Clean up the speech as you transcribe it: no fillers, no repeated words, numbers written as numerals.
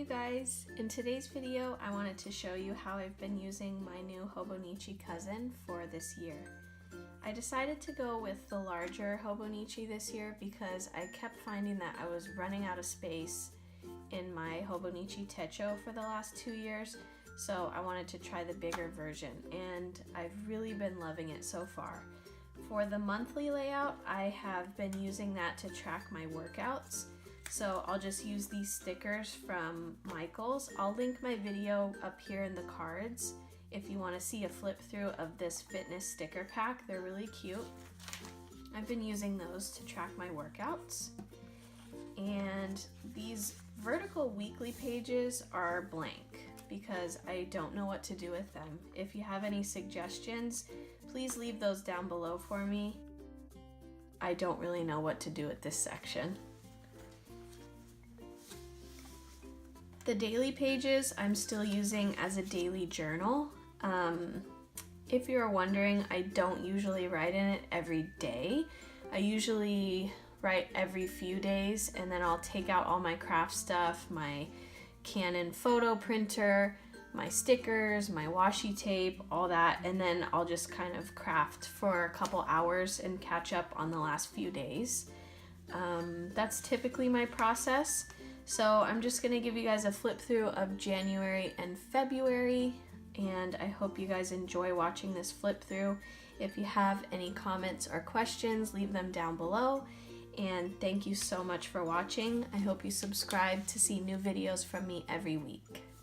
you guys! In today's video I wanted to show you how I've been using my new Hobonichi Cousin for this year. I decided to go with the larger Hobonichi this year because I kept finding that I was running out of space in my Hobonichi Techo for the last 2 years, so I wanted to try the bigger version and I've really been loving it so far. For the monthly layout, I have been using that to track my workouts. So I'll just use these stickers from Michaels. I'll link my video up here in the cards if you want to see a flip through of this fitness sticker pack. They're really cute. I've been using those to track my workouts. And these vertical weekly pages are blank because I don't know what to do with them. If you have any suggestions, please leave those down below for me. I don't really know what to do with this section. The daily pages I'm still using as a daily journal. If you're wondering, I don't usually write in it every day. I usually write every few days, and then I'll take out all my craft stuff, my Canon photo printer, my stickers, my washi tape, all that, and then I'll just kind of craft for a couple hours and catch up on the last few days. That's typically my process. So I'm just gonna give you guys a flip through of January and February, and I hope you guys enjoy watching this flip through. If you have any comments or questions, leave them down below. And thank you so much for watching. I hope you subscribe to see new videos from me every week.